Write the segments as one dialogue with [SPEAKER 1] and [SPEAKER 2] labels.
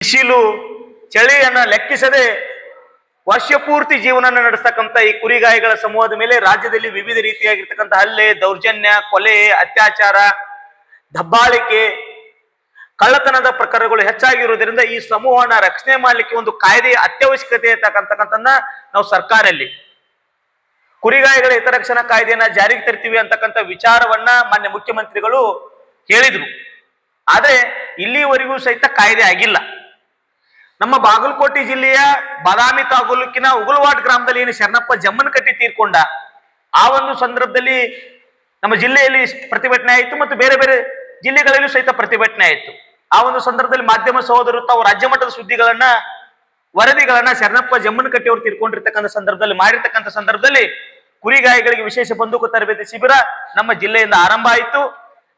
[SPEAKER 1] ಬಿಸಿಲು ಚಳಿಯನ್ನ ಲೆಕ್ಕಿಸದೆ ವರ್ಷಪೂರ್ತಿ ಜೀವನ ನಡೆಸ್ತಕ್ಕಂಥ ಈ ಕುರಿಗಾಯಿಗಳ ಸಮೂಹದ ಮೇಲೆ ರಾಜ್ಯದಲ್ಲಿ ವಿವಿಧ ರೀತಿಯಾಗಿರ್ತಕ್ಕಂಥ ಹಲ್ಲೆ, ದೌರ್ಜನ್ಯ, ಕೊಲೆ, ಅತ್ಯಾಚಾರ, ದಬ್ಬಾಳಿಕೆ, ಕಳ್ಳತನದ ಪ್ರಕರಣಗಳು ಹೆಚ್ಚಾಗಿರುವುದರಿಂದ ಈ ಸಮೂಹನ ರಕ್ಷಣೆ ಮಾಡಲಿಕ್ಕೆ ಒಂದು ಕಾಯ್ದೆಯ ಅತ್ಯವಶ್ಯಕತೆ ಇರ್ತಕ್ಕಂಥದ್ದನ್ನ ನಾವು ಸರ್ಕಾರಲ್ಲಿ ಕುರಿಗಾಯಿಗಳ ಹಿತರಕ್ಷಣಾ ಕಾಯ್ದೆಯನ್ನ ಜಾರಿಗೆ ತರ್ತೀವಿ ಅಂತಕ್ಕಂಥ ವಿಚಾರವನ್ನ ಮಾನ್ಯ ಮುಖ್ಯಮಂತ್ರಿಗಳು ಹೇಳಿದ್ರು. ಆದ್ರೆ ಇಲ್ಲಿವರೆಗೂ ಸಹಿತ ಕಾಯ್ದೆ ಆಗಿಲ್ಲ. ನಮ್ಮ ಬಾಗಲಕೋಟೆ ಜಿಲ್ಲೆಯ ಬಾದಾಮಿ ತಾಲೂಕಿನ ಉಗುಳವಾಡ್ ಗ್ರಾಮದಲ್ಲಿ ಏನು ಶರಣಪ್ಪ ಜಮ್ಮನಕಟ್ಟಿ ತೀರ್ಕೊಂಡ ಆ ಒಂದು ಸಂದರ್ಭದಲ್ಲಿ ನಮ್ಮ ಜಿಲ್ಲೆಯಲ್ಲಿ ಪ್ರತಿಭಟನೆ ಆಯಿತು ಮತ್ತು ಬೇರೆ ಬೇರೆ ಜಿಲ್ಲೆಗಳಲ್ಲೂ ಸಹಿತ ಪ್ರತಿಭಟನೆ ಆಯಿತು. ಆ ಒಂದು ಸಂದರ್ಭದಲ್ಲಿ ಮಾಧ್ಯಮ ಸಹೋದರರು ತಾವು ರಾಜ್ಯ ಮಟ್ಟದ ಸುದ್ದಿಗಳನ್ನ ವರದಿಗಳನ್ನ ಶರಣಪ್ಪ ಜಮ್ಮನಕಟ್ಟಿ ಅವರು ತೀರ್ಕೊಂಡಿರ್ತಕ್ಕಂಥ ಸಂದರ್ಭದಲ್ಲಿ ಮಾಡಿರ್ತಕ್ಕಂಥ ಸಂದರ್ಭದಲ್ಲಿ ಕುರಿಗಾಯಿಗಳಿಗೆ ವಿಶೇಷ ಬಂದೂಕು ತರಬೇತಿ ಶಿಬಿರ ನಮ್ಮ ಜಿಲ್ಲೆಯಿಂದ ಆರಂಭ ಆಯಿತು.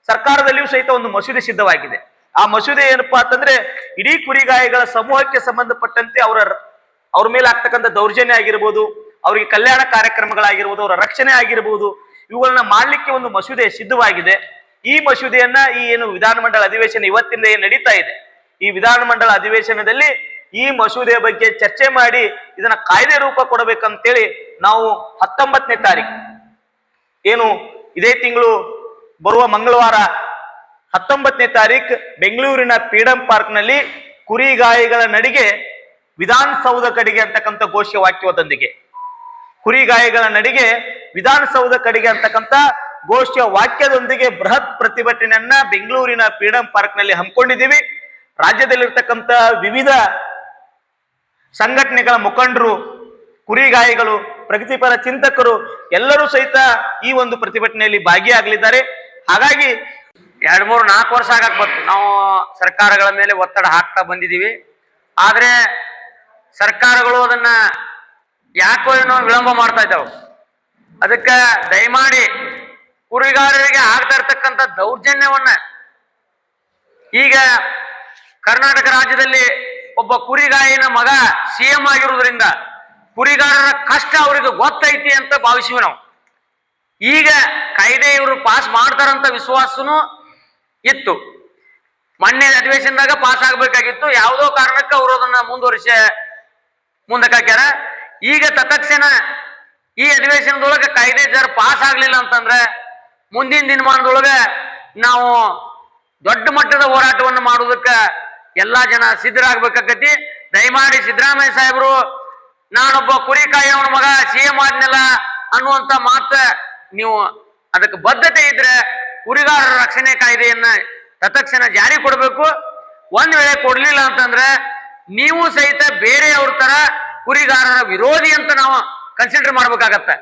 [SPEAKER 1] ಸರ್ಕಾರದಲ್ಲಿಯೂ ಸಹಿತ ಒಂದು ಮಸೂದೆ ಸಿದ್ಧವಾಗಿದೆ. ಆ ಮಸೂದೆ ಏನಪ್ಪಾ ಅಂತಂದ್ರೆ ಇಡೀ ಕುರಿಗಾಯಿಗಳ ಸಮೂಹಕ್ಕೆ ಸಂಬಂಧಪಟ್ಟಂತೆ ಅವ್ರ ಮೇಲೆ ಆಗ್ತಕ್ಕಂಥ ದೌರ್ಜನ್ಯ ಆಗಿರ್ಬೋದು, ಅವರಿಗೆ ಕಲ್ಯಾಣ ಕಾರ್ಯಕ್ರಮಗಳಾಗಿರ್ಬೋದು, ಅವರ ರಕ್ಷಣೆ ಆಗಿರ್ಬೋದು, ಇವುಗಳನ್ನ ಮಾಡ್ಲಿಕ್ಕೆ ಒಂದು ಮಸೂದೆ ಸಿದ್ಧವಾಗಿದೆ. ಈ ಮಸೂದೆಯನ್ನ ಈ ಏನು ವಿಧಾನಮಂಡಲ ಅಧಿವೇಶನ ಇವತ್ತಿಂದ ಏನ್ ನಡೀತಾ ಇದೆ, ಈ ವಿಧಾನಮಂಡಲ ಅಧಿವೇಶನದಲ್ಲಿ ಈ ಮಸೂದೆಯ ಬಗ್ಗೆ ಚರ್ಚೆ ಮಾಡಿ ಇದನ್ನ ಕಾಯ್ದೆ ರೂಪ ಕೊಡಬೇಕಂತೇಳಿ ನಾವು 19ನೇ ತಾರೀಕು ಏನು ಇದೇ ತಿಂಗಳು ಬರುವ ಮಂಗಳವಾರ 19ನೇ ತಾರೀಕು ಬೆಂಗಳೂರಿನ ಫ್ರೀಡಂ ಪಾರ್ಕ್ ನಲ್ಲಿ ಕುರಿಗಾಯಿಗಳ ನಡಿಗೆ ವಿಧಾನಸೌಧ ಕಡೆಗೆ ಅಂತಕ್ಕಂಥ ಘೋಷ ವಾಕ್ಯದೊಂದಿಗೆ ಕುರಿಗಾಯಿಗಳ ನಡಿಗೆ ವಿಧಾನಸೌಧ ಕಡೆಗೆ ಅಂತಕ್ಕಂಥ ಘೋಷ ವಾಕ್ಯದೊಂದಿಗೆ ಬೃಹತ್ ಪ್ರತಿಭಟನೆಯನ್ನ ಬೆಂಗಳೂರಿನ ಫ್ರೀಡಂ ಪಾರ್ಕ್ ನಲ್ಲಿ ಹಮ್ಮಿಕೊಂಡಿದ್ದೀವಿ. ರಾಜ್ಯದಲ್ಲಿರ್ತಕ್ಕಂಥ ವಿವಿಧ ಸಂಘಟನೆಗಳ ಮುಖಂಡರು, ಕುರಿಗಾಯಿಗಳು, ಪ್ರಗತಿಪರ ಚಿಂತಕರು ಎಲ್ಲರೂ ಸಹಿತ ಈ ಒಂದು ಪ್ರತಿಭಟನೆಯಲ್ಲಿ ಭಾಗಿಯಾಗಲಿದ್ದಾರೆ. ಹಾಗಾಗಿ
[SPEAKER 2] 2-3-4 ವರ್ಷ ಆಗಕ್ ಬಂತು ನಾವು ಸರ್ಕಾರಗಳ ಮೇಲೆ ಒತ್ತಡ ಹಾಕ್ತಾ ಬಂದಿದ್ದೀವಿ. ಆದ್ರೆ ಸರ್ಕಾರಗಳು ಅದನ್ನ ಯಾಕೋ ಏನೋ ವಿಳಂಬ ಮಾಡ್ತಾ ಇದ್ದಾವೆ. ಅದಕ್ಕೆ ದಯಮಾಡಿ ಕುರಿಗಾರರಿಗೆ ಆಗ್ತಾ ಇರ್ತಕ್ಕಂಥ ದೌರ್ಜನ್ಯವನ್ನ, ಈಗ ಕರ್ನಾಟಕ ರಾಜ್ಯದಲ್ಲಿ ಒಬ್ಬ ಕುರಿಗಾಯಿನ ಮಗ CM ಆಗಿರುವುದರಿಂದ ಕುರಿಗಾರರ ಕಷ್ಟ ಅವರಿಗೆ ಗೊತ್ತೈತಿ ಅಂತ ಭಾವಿಸಿವಿ ನಾವು. ಈಗ ಕಾಯ್ದೆ ಇವರು ಪಾಸ್ ಮಾಡ್ತಾರಂತ ವಿಶ್ವಾಸನೂ ಇತ್ತು. ಮೊನ್ನೆ ಅಧಿವೇಶನದಾಗ ಪಾಸ್ ಆಗ್ಬೇಕಾಗಿತ್ತು. ಯಾವುದೋ ಕಾರಣಕ್ಕೆ ಅವರು ಅದನ್ನ ಮುಂದಕ್ಕೆ ಹಾಕ್ಯಾರ. ಈಗ ತತ್ಕ್ಷಣ ಈ ಅಧಿವೇಶನದೊಳಗೆ ಕಾಯ್ದೆ ಜರ ಪಾಸ್ ಆಗ್ಲಿಲ್ಲ ಅಂತಂದ್ರೆ ಮುಂದಿನ ದಿನಮಾನದೊಳಗೆ ನಾವು ದೊಡ್ಡ ಮಟ್ಟದ ಹೋರಾಟವನ್ನು ಮಾಡುವುದಕ್ಕೆ ಎಲ್ಲಾ ಜನ ಸಿದ್ಧರಾಗಬೇಕಾಗತಿ. ದಯಮಾಡಿ ಸಿದ್ದರಾಮಯ್ಯ ಸಾಹೇಬರು ನಾನೊಬ್ಬ ಕುರಿ ಕಾಯೋಣ ಮಗ CM ಆದ್ನಲ್ಲ ಅನ್ನುವಂತ ಮಾತ ನೀವು ಅದಕ್ಕೆ ಬದ್ಧತೆ ಇದ್ರೆ ಕುರಿಗಾರರ ರಕ್ಷಣೆ ಕಾಯ್ದೆಯನ್ನ ತತ್ಕ್ಷಣ ಜಾರಿ ಕೊಡಬೇಕು. ಒಂದ್ ವೇಳೆ ಕೊಡ್ಲಿಲ್ಲ ಅಂತಂದ್ರೆ ನೀವು ಸಹಿತ ಬೇರೆಯವ್ರ ತರ ಕುರಿಗಾರರ ವಿರೋಧಿ ಅಂತ ನಾವು ಕನ್ಸಿಡರ್ ಮಾಡ್ಬೇಕಾಗತ್ತೆ.